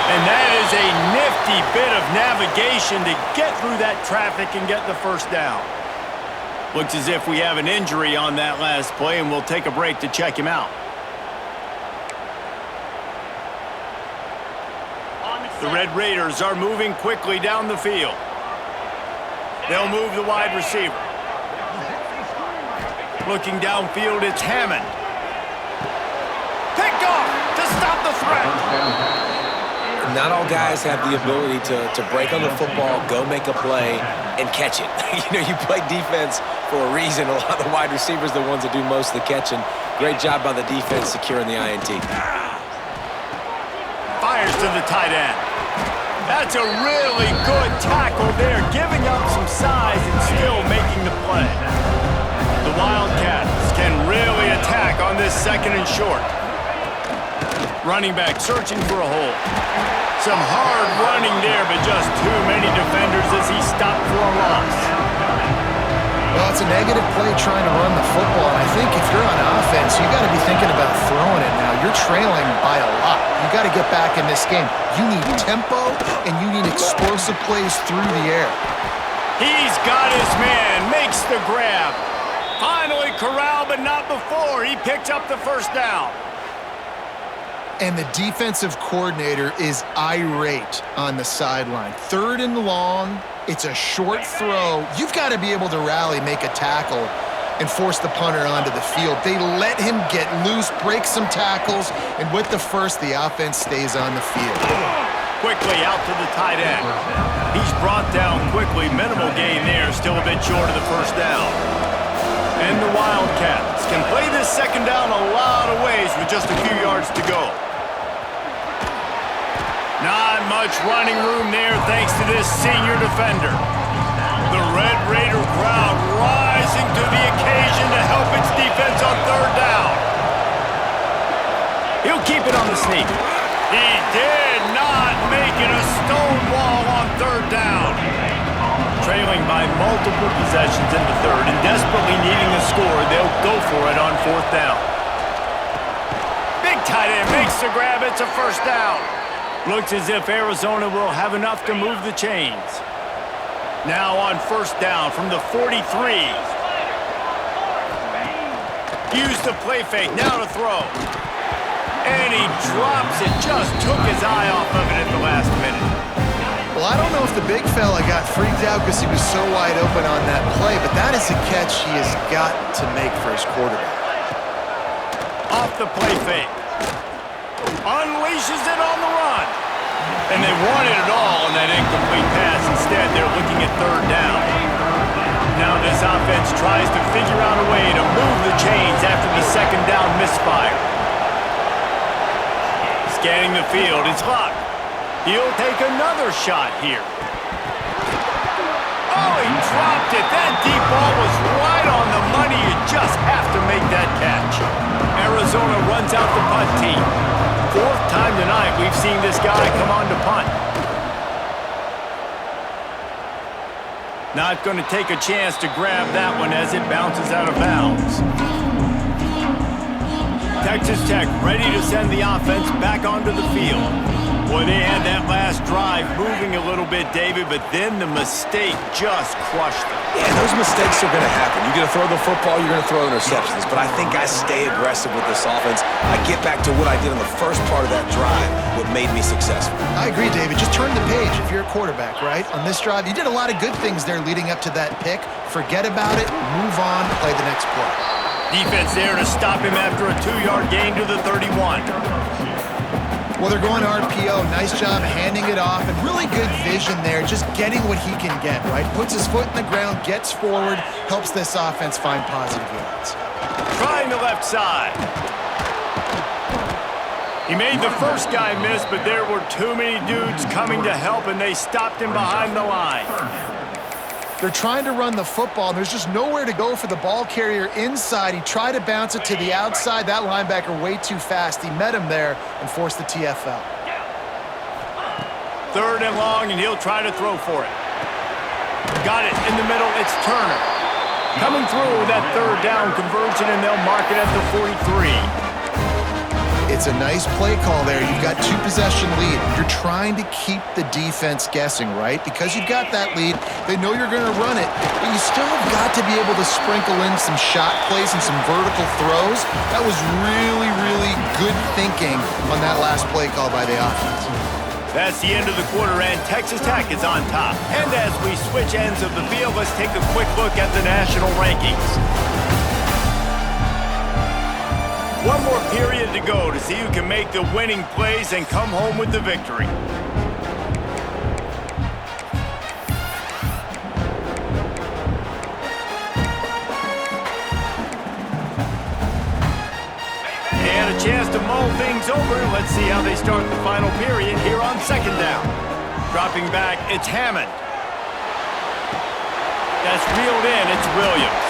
And that is a nifty bit of navigation to get through that traffic and get the 1st down. Looks as if we have an injury on that last play, and we'll take a break to check him out. The Red Raiders are moving quickly down the field. They'll move the wide receiver. Looking downfield, it's Hammond. Picked off to stop the threat. Not all guys have the ability to break on the football, go make a play, and catch it. You play defense for a reason. A lot of the wide receivers are the ones that do most of the catching. Great job by the defense securing the INT. Fires to the tight end. That's a really good tackle there, giving up some size and still making the play. The Wildcats can really attack on this second and short. Running back searching for a hole. Some hard running there, but just too many defenders as he stopped for a loss. Well, it's a negative play trying to run the football, and I think if you're on offense, you got to be thinking about throwing it now. You're trailing by a lot. You got to get back in this game. You need tempo, and you need explosive plays through the air. He's got his man, makes the grab. Finally corralled, but not before. He picks up the first down. And the defensive coordinator is irate on the sideline. 3rd and long. It's a short throw. You've got to be able to rally, make a tackle, and force the punter onto the field. They let him get loose, break some tackles, and with the first, the offense stays on the field. Quickly out to the tight end. He's brought down quickly. Minimal gain there, still a bit short of the first down. And the Wildcats can play this second down a lot of ways with just a few yards to go. Not much running room there thanks to this senior defender. The Red Raider crowd rising to the occasion to help its defense on 3rd down. He'll keep it on the sneak. He did not make it a stone wall on 3rd down. Trailing by multiple possessions in the 3rd and desperately needing a score, they'll go for it on 4th down. Big tight end makes the grab. It's a first down. Looks as if Arizona will have enough to move the chains. Now on 1st down from the 43. Use the play fake, now to throw. And he drops it, just took his eye off of it at the last minute. Well, I don't know if the big fella got freaked out because he was so wide open on that play, but that is a catch he has got to make for his quarterback. Off the play fake. Unleashes it on the run. And they wanted it all on that incomplete pass. Instead, they're looking at 3rd down. Now this offense tries to figure out a way to move the chains after the 2nd down misfire. Scanning the field, it's locked. He'll take another shot here. Oh, he dropped it. That deep ball was right on the money. You just have to make that catch. Arizona runs out the punt team. 4th time tonight we've seen this guy come on to punt. Not going to take a chance to grab that one as it bounces out of bounds. Texas Tech ready to send the offense back onto the field. Boy, they had that last drive moving a little bit, David, but then the mistake just crushed them. Yeah, those mistakes are going to happen. You're going to throw the football, you're going to throw interceptions. But I think I stay aggressive with this offense. I get back to what I did in the first part of that drive, what made me successful. I agree, David. Just turn the page if you're a quarterback, right? On this drive, you did a lot of good things there leading up to that pick. Forget about it, move on, play the next play. Defense there to stop him after a 2-yard gain to the 31. Well, they're going RPO. Nice job handing it off, and really good vision there, just getting what he can get, right? Puts his foot in the ground, gets forward, helps this offense find positive yards. Trying the left side. He made the first guy miss, but there were too many dudes coming to help, and they stopped him behind the line. They're trying to run the football, and there's just nowhere to go for the ball carrier inside. He tried to bounce it to the outside. That linebacker way too fast. He met him there and forced the TFL. 3rd and long, and he'll try to throw for it. Got it in the middle. It's Turner. Coming through with that 3rd down conversion, and they'll mark it at the 43. It's a nice play call there. You've got 2-possession lead. You're trying to keep the defense guessing, right? Because you've got that lead, they know you're going to run it, but you still have got to be able to sprinkle in some shot plays and some vertical throws. That was really, really good thinking on that last play call by the offense. That's the end of the quarter, and Texas Tech is on top. And as we switch ends of the field, let's take a quick look at the national rankings. One more period to go to see who can make the winning plays and come home with the victory. chance to mull things over. Let's see how they start the final period here on second down. Dropping back, it's Hammond. That's reeled in, it's Williams.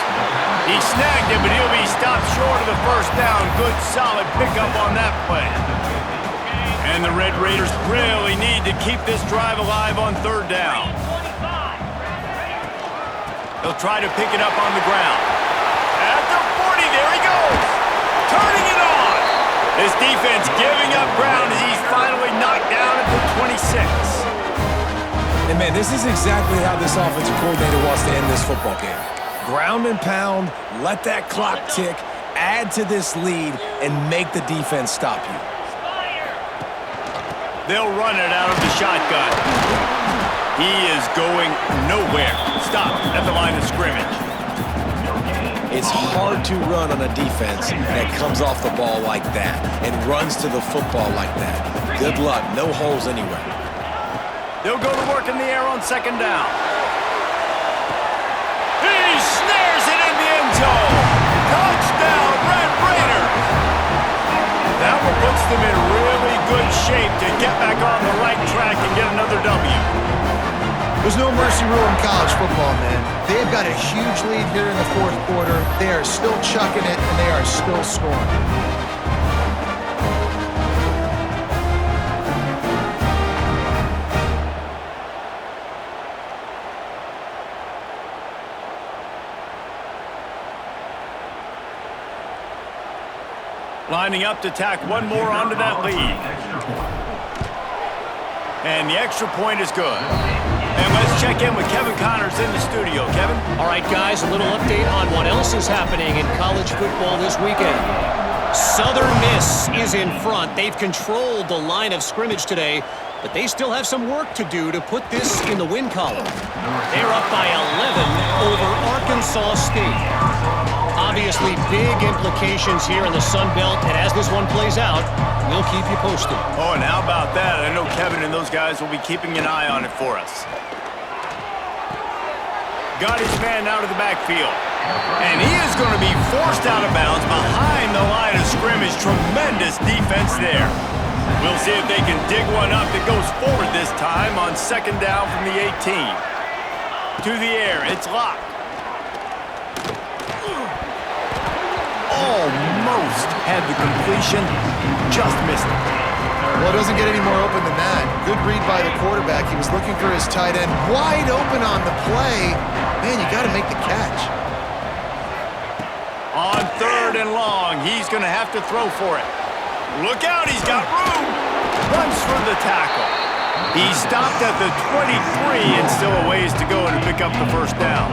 He snagged it, but he'll be stopped short of the first down. Good, solid pickup on that play. And the Red Raiders really need to keep this drive alive on third down. They'll try to pick it up on the ground. At the 40, there he goes. Turning it on. This defense giving up ground as he's finally knocked down at the 26. And man, this is exactly how this offensive coordinator wants to end this football game. Ground and pound, let that clock tick, add to this lead, and make the defense stop you. They'll run it out of the shotgun. He is going nowhere. Stop at the line of scrimmage. It's hard to run on a defense that comes off the ball like that and runs to the football like that. Good luck. No holes anywhere. They'll go to work in the air on second down. He snares it in the end zone. Touchdown, Red Raiders. That one puts them in really good shape to get back on the right track and get another W. There's no mercy rule in college football, man. They've got a huge lead here in the fourth quarter. They are still chucking it, and they are still scoring. Lining up to tack one more onto that lead. And the extra point is good. And let's check in with Kevin Connors in the studio. Kevin? All right, guys, a little update on what else is happening in college football this weekend. Southern Miss is in front. They've controlled the line of scrimmage today, but they still have some work to do to put this in the win column. They're up by 11 over Arkansas State. Obviously, big implications here in the Sun Belt, and as this one plays out, we'll keep you posted. Oh, and how about that? I know Kevin and those guys will be keeping an eye on it for us. Got his man out of the backfield. And he is going to be forced out of bounds behind the line of scrimmage. Tremendous defense there. We'll see if they can dig one up that goes forward this time on second down from the 18. To the air, it's locked. Almost had the completion, just missed it. Well, it doesn't get any more open than that. Good read by the quarterback. He was looking for his tight end wide open on the play. Man, you got to make the catch. On third and long, he's going to have to throw for it. Look out, he's got room. Runs for the tackle. He stopped at the 23 and still a ways to go to pick up the first down.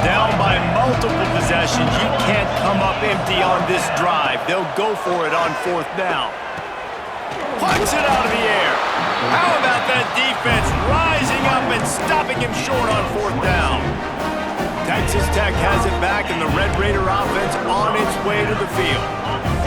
Down by multiple possessions, you can't come up empty on this drive. They'll go for it on fourth down. Punts it out of the air. How about that defense rising up and stopping him short on fourth down? Texas Tech has it back, and the Red Raider offense on its way to the field.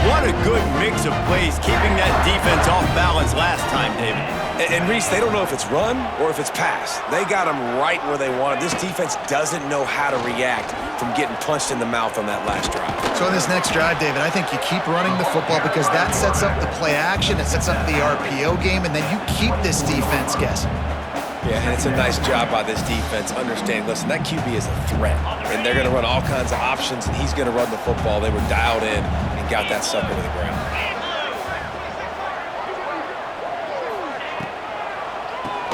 What a good mix of plays, keeping that defense off balance last time, David. And Reese, they don't know if it's run or if it's pass. They got them right where they want it. This defense doesn't know how to react from getting punched in the mouth on that last drive. So on this next drive, David, I think you keep running the football because that sets up the play action, it sets up the RPO game, and then you keep this defense guessing. Yeah, and it's a nice job by this defense. Understand, listen, that QB is a threat, and they're going to run all kinds of options, and he's going to run the football. They were dialed in and got that sucker to the ground.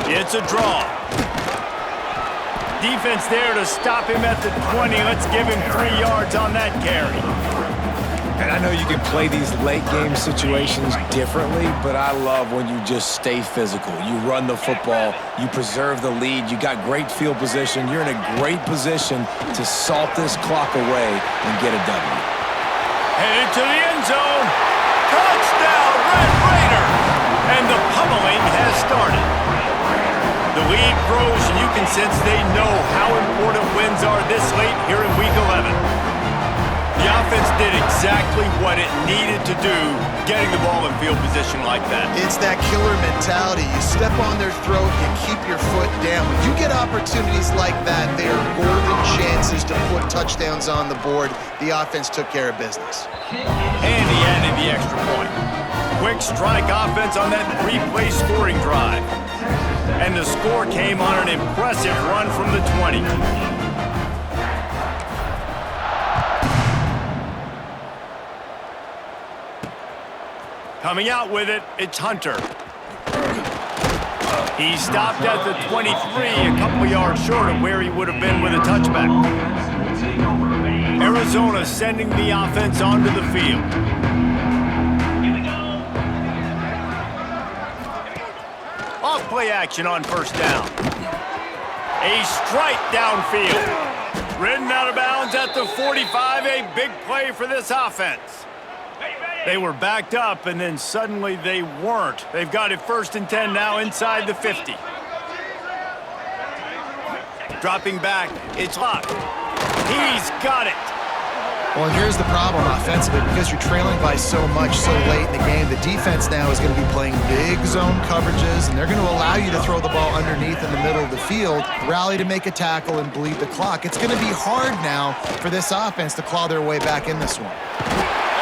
It's a draw. Defense there to stop him at the 20. Let's give him 3 yards on that carry. And I know you can play these late game situations differently, but I love when you just stay physical. You run the football, you preserve the lead, you got great field position. You're in a great position to salt this clock away and get a W. Headed to the end zone. Touchdown, Red Raiders! And the pummeling has started. The lead grows, and you can sense they know how important wins are this late here in Week 11. The offense did exactly what it needed to do, getting the ball in field position like that. It's that killer mentality. You step on their throat, you keep your foot down. When you get opportunities like that, they are golden chances to put touchdowns on the board. The offense took care of business. And he added the extra point. Quick strike offense on that three-play scoring drive. And the score came on an impressive run from the 20. Coming out with it, it's Hunter. He stopped at the 23, a couple yards short of where he would have been with a touchback. Arizona sending the offense onto the field. Off play action on first down. A strike downfield. Ridden out of bounds at the 45, a big play for this offense. They were backed up, and then suddenly they weren't. They've got it 1st and 10 now inside the 50. Dropping back, it's Locke. He's got it. Well, here's the problem offensively. Because you're trailing by so much so late in the game, the defense now is going to be playing big zone coverages, and they're going to allow you to throw the ball underneath in the middle of the field, rally to make a tackle, and bleed the clock. It's going to be hard now for this offense to claw their way back in this one.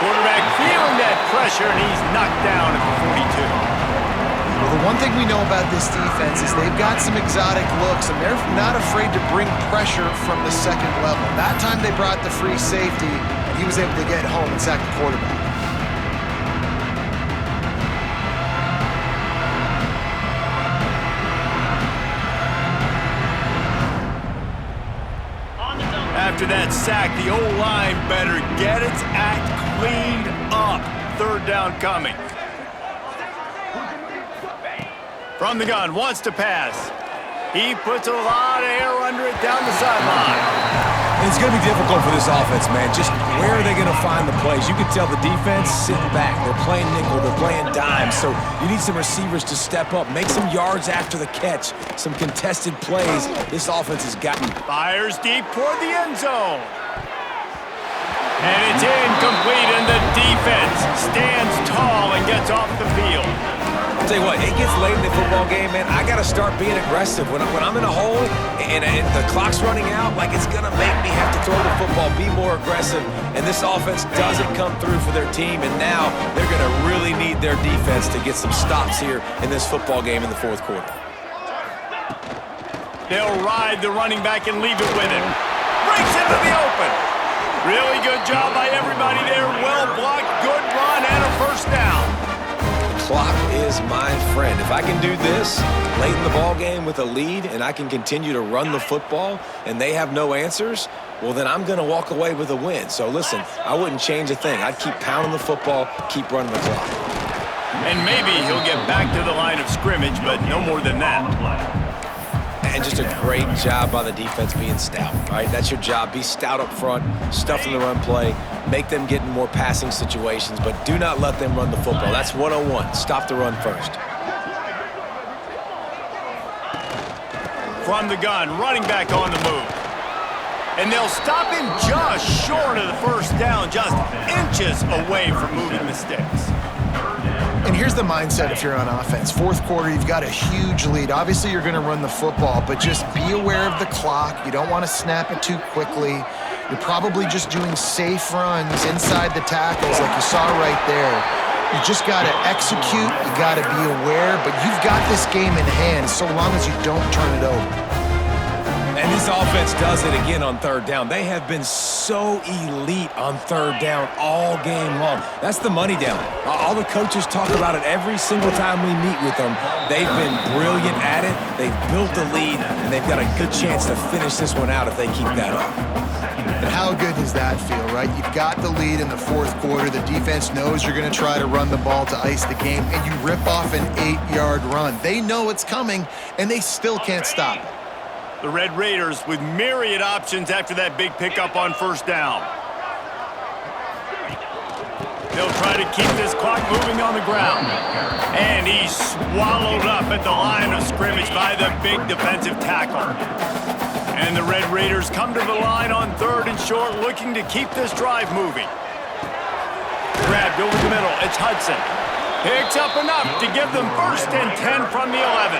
Quarterback feeling that pressure, and he's knocked down at the 42. Well, the one thing we know about this defense is they've got some exotic looks, and they're not afraid to bring pressure from the second level. That time they brought the free safety, and he was able to get home and sack the quarterback. After that sack, the O-line better get its act cleaned up. 3rd down coming. From the gun, wants to pass. He puts a lot of air under it down the sideline. It's going to be difficult for this offense, man. Just where are they going to find the plays? You can tell the defense sitting back. They're playing nickel. They're playing dime. So you need some receivers to step up, make some yards after the catch, some contested plays. This offense has gotten. Fires deep toward the end zone. And it's incomplete, and the defense stands tall and gets off the field. I'll tell you what, it gets late in the football game, man. I got to start being aggressive. When I'm in a hole and the clock's running out, like it's going to make me have to throw the football, be more aggressive. And this offense doesn't come through for their team, and now they're going to really need their defense to get some stops here in this football game in the 4th quarter. They'll ride the running back and leave it with him. Breaks into the open. Really good job by everybody there. Well blocked, good run, and a 1st down. Clock is my friend. If I can do this late in the ball game with a lead and I can continue to run the football and they have no answers, well, then I'm going to walk away with a win. So listen, I wouldn't change a thing. I'd keep pounding the football, keep running the clock. And maybe he'll get back to the line of scrimmage, but no more than that. And just a great job by the defense being stout, right? That's your job. Be stout up front, stuff in the run play, make them get in more passing situations, but do not let them run the football. That's 101. Stop the run first. From the gun, running back on the move. And they'll stop him just short of the 1st down, just inches away from moving the sticks. And here's the mindset if you're on offense. 4th quarter, you've got a huge lead. Obviously, you're going to run the football, but just be aware of the clock. You don't want to snap it too quickly. You're probably just doing safe runs inside the tackles like you saw right there. You just got to execute. You got to be aware, but you've got this game in hand so long as you don't turn it over. And this offense does it again on 3rd down. They have been so elite on 3rd down all game long. That's the money down. All the coaches talk about it every single time we meet with them. They've been brilliant at it. They've built the lead, and they've got a good chance to finish this one out if they keep that up. And how good does that feel, right? You've got the lead in the 4th quarter. The defense knows you're going to try to run the ball to ice the game, and you rip off an 8-yard run. They know it's coming, and they still can't stop it. The Red Raiders with myriad options after that big pickup on 1st down. They'll try to keep this clock moving on the ground. And he's swallowed up at the line of scrimmage by the big defensive tackle. And the Red Raiders come to the line on 3rd and short, looking to keep this drive moving. Grabbed over the middle. It's Hudson. Picks up enough to give them 1st and 10 from the 11.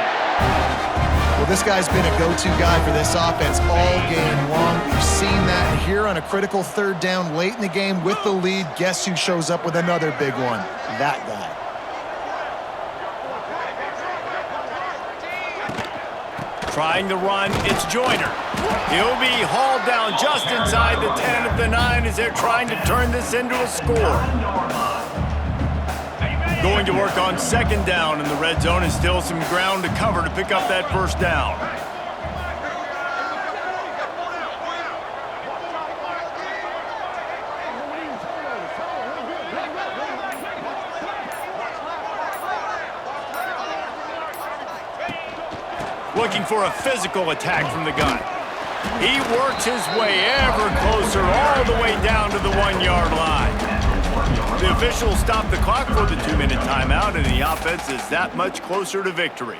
Well, this guy's been a go-to guy for this offense all game long. We've seen that here on a critical 3rd down late in the game with the lead. Guess who shows up with another big one? That guy. Trying to run, it's Joyner. He'll be hauled down just inside the 10 of the 9 as they're trying to turn this into a score. Going to work on 2nd down, and the red zone is still some ground to cover to pick up that 1st down. Looking for a physical attack from the gun. He works his way ever closer all the way down to the 1-yard line. The officials stop the clock for the 2-minute timeout, and the offense is that much closer to victory.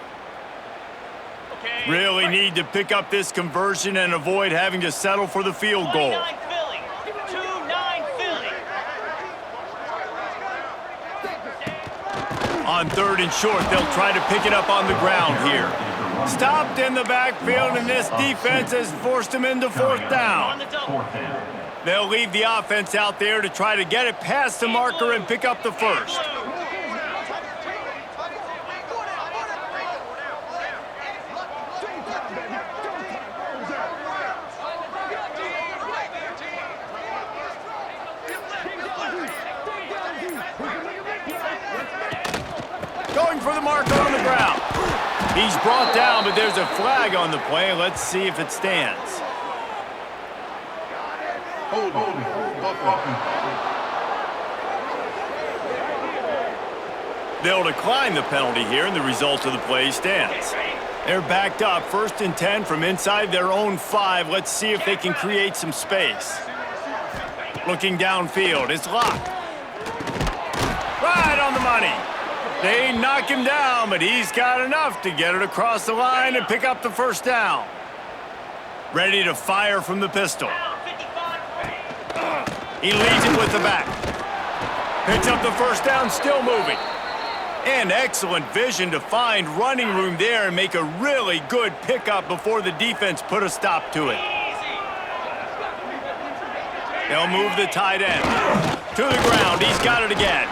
Really need to pick up this conversion and avoid having to settle for the field goal. On 3rd and short, they'll try to pick it up on the ground here. Stopped in the backfield, and this defense has forced him into 4th down. They'll leave the offense out there to try to get it past the marker and pick up the 1st. Going for the marker on the ground. He's brought down, but there's a flag on the play. Let's see if it stands. They'll decline the penalty here, and the result of the play stands. They're backed up, 1st and 10 from inside their own 5. Let's see if they can create some space. Looking downfield, it's locked. Right on the money. They knock him down, but he's got enough to get it across the line and pick up the 1st down. Ready to fire from the pistol. He leads it with the back. Picks up the 1st down, still moving. And excellent vision to find running room there and make a really good pickup before the defense put a stop to it. They'll move the tight end. To the ground, he's got it again.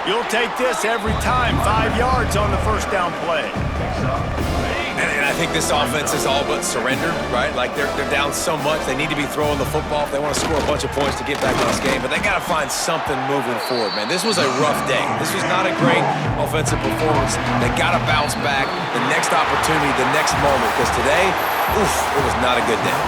You'll take this every time, 5 yards on the 1st down play. And I think this offense is all but surrendered, right? Like they're down so much, they need to be throwing the football if they want to score a bunch of points to get back in this game. But they got to find something moving forward, man. This was a rough day. This was not a great offensive performance. They got to bounce back the next opportunity, the next moment. Because today, it was not a good day.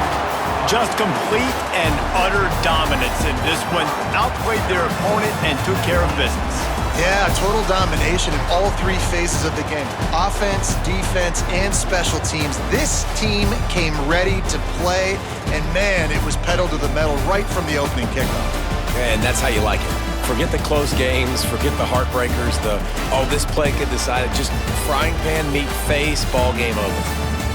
Just complete and utter dominance in this one. Outplayed their opponent and took care of business. Yeah, total domination in all 3 phases of the game. Offense, defense, and special teams. This team came ready to play, and man, it was pedal to the metal right from the opening kickoff. And that's how you like it. Forget the close games, forget the heartbreakers, this play could decide it. Just frying pan meet face, ball game over.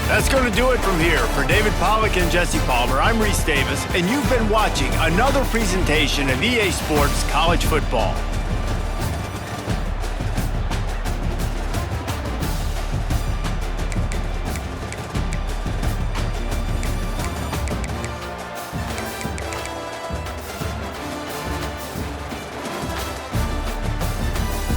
That's going to do it from here. For David Pollack and Jesse Palmer, I'm Reese Davis, and you've been watching another presentation of EA Sports College Football.